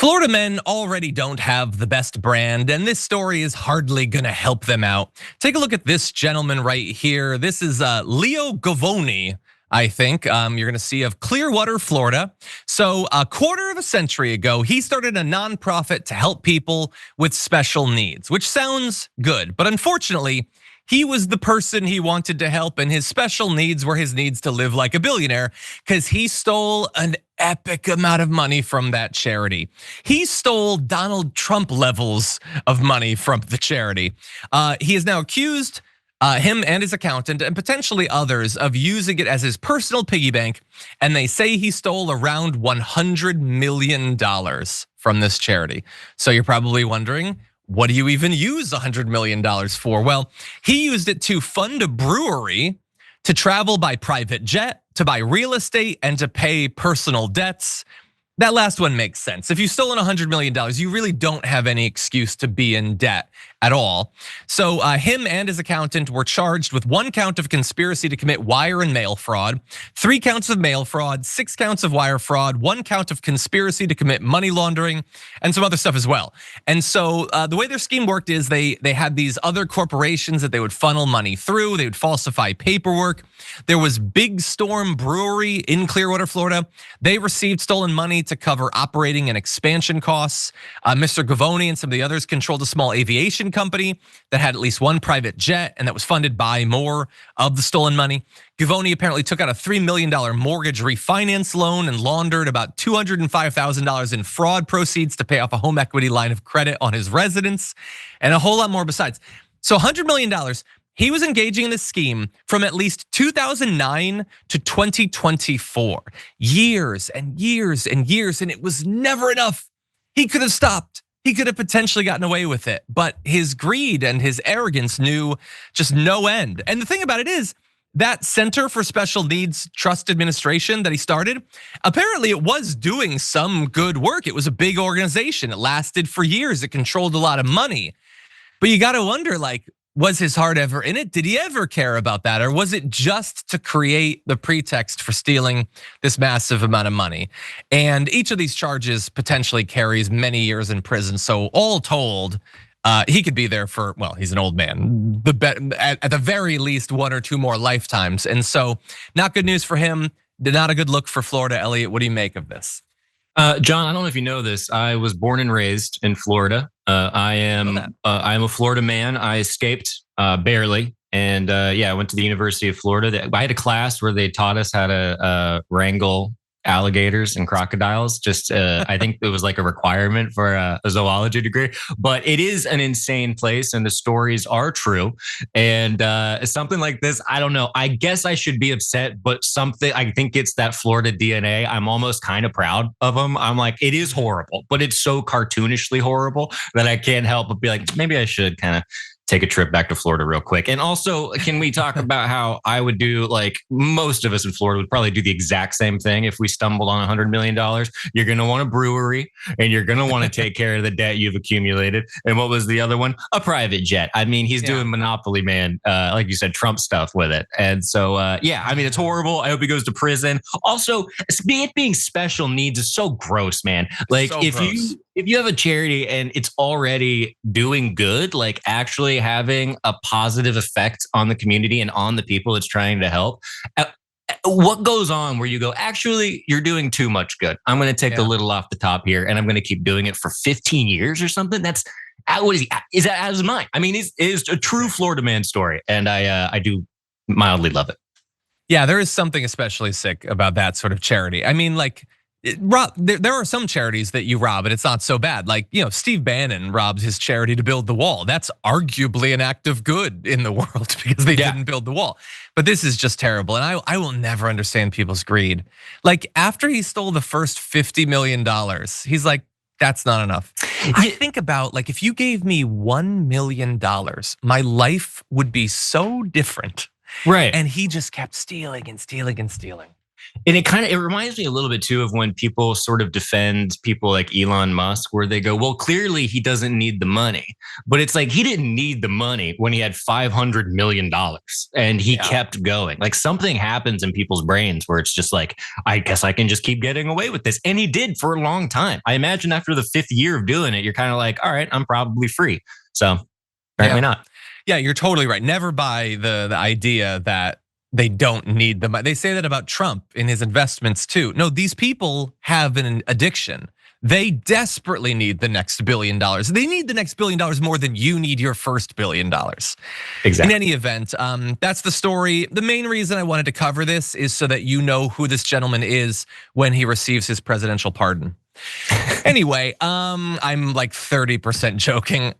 Florida men already don't have the best brand, and this story is hardly gonna help them out. Take a look at this gentleman right here. This is Leo Govoni, I think you're gonna see, of Clearwater, Florida. So a quarter of a century ago, he started a nonprofit to help people with special needs, which sounds good, but unfortunately, he was the person he wanted to help, and his special needs were his needs to live like a billionaire because he stole an epic amount of money from that charity. He stole Donald Trump levels of money from the charity. He is now accused, him and his accountant and potentially others, of using it as his personal piggy bank. And they say he stole around $100 million from this charity. So you're probably wondering, what do you even use $100 million for? Well, he used it to fund a brewery, to travel by private jet, to buy real estate, and to pay personal debts. That last one makes sense. If you've stolen $100 million, you really don't have any excuse to be in debt at all. So him and his accountant were charged with 1 count of conspiracy to commit wire and mail fraud, 3 counts of mail fraud, 6 counts of wire fraud, 1 count of conspiracy to commit money laundering, and some other stuff as well. And so the way their scheme worked is they had these other corporations that they would funnel money through. They would falsify paperwork. There was Big Storm Brewery in Clearwater, Florida. They received stolen money to cover operating and expansion costs. Mr. Govoni and some of the others controlled a small aviation company that had at least 1 private jet, and that was funded by more of the stolen money. Govoni apparently took out a $3 million mortgage refinance loan and laundered about $205,000 in fraud proceeds to pay off a home equity line of credit on his residence, and a whole lot more besides. So $100 million. He was engaging in this scheme from at least 2009 to 2024. Years and years and years, and it was never enough. He could have stopped. He could have potentially gotten away with it, but his greed and his arrogance knew just no end. And the thing about it is, that Center for Special Needs Trust Administration that he started, apparently it was doing some good work. It was a big organization. It lasted for years. It controlled a lot of money. But you gotta wonder, like, was his heart ever in it? Did he ever care about that? Or was it just to create the pretext for stealing this massive amount of money? And each of these charges potentially carries many years in prison. So all told, he could be there for, well, he's an old man, at the very least 1 or 2 more lifetimes. And so not good news for him, not a good look for Florida. Elliot, what do you make of this? John, I don't know if you know this. I was born and raised in Florida. I am a Florida man. I escaped barely, and yeah, I went to the University of Florida. I had a class where they taught us how to wrangle alligators and crocodiles. Just I think it was like a requirement for a zoology degree. But it is an insane place, and the stories are true. And something like this, I don't know. I guess I should be upset, but something, I think it's that Florida DNA. I'm almost kind of proud of them. I'm like, it is horrible, but it's so cartoonishly horrible that I can't help but be like, maybe I should kind of take a trip back to Florida real quick. And also, can we talk about how I would do, like most of us in Florida would probably do the exact same thing if we stumbled on $100 million. You're gonna want a brewery, and you're gonna want to take care of the debt you've accumulated. And what was the other one? A private jet. I mean, he's doing Monopoly Man, like you said, Trump stuff with it. And so, yeah, I mean, it's horrible. I hope he goes to prison. Also, it being special needs is so gross, man. Like so if you have a charity and it's already doing good, like actually having a positive effect on the community and on the people it's trying to help, what goes on where you go, actually, you're doing too much good. I'm going to take a little off the top here, and I'm going to keep doing it for 15 years or something. That's what is that out of his mind? I mean, it's a true Florida man story, and I do mildly love it. Yeah, there is something especially sick about that sort of charity. I mean, like, there are some charities that you rob and it's not so bad. Like, Steve Bannon robbed his charity to build the wall. That's arguably an act of good in the world because they didn't build the wall. But this is just terrible. And I will never understand people's greed. Like, after he stole the first $50 million, he's like, that's not enough. I think about, like, if you gave me $1 million, my life would be so different. Right. And he just kept stealing and stealing and stealing. And it reminds me a little bit too of when people sort of defend people like Elon Musk, where they go, well, clearly he doesn't need the money. But it's like he didn't need the money when he had $500 million and he kept going. Like something happens in people's brains where it's just like, I guess I can just keep getting away with this. And he did for a long time. I imagine after the 5th year of doing it, you're kind of like, all right, I'm probably free. So apparently not. Yeah, you're totally right. Never buy the idea that they don't need the money. They say that about Trump in his investments too. No, these people have an addiction. They desperately need the next $1 billion. They need the next $1 billion more than you need your first $1 billion. Exactly. In any event, that's the story. The main reason I wanted to cover this is so that you know who this gentleman is when he receives his presidential pardon. Anyway, I'm like 30% joking.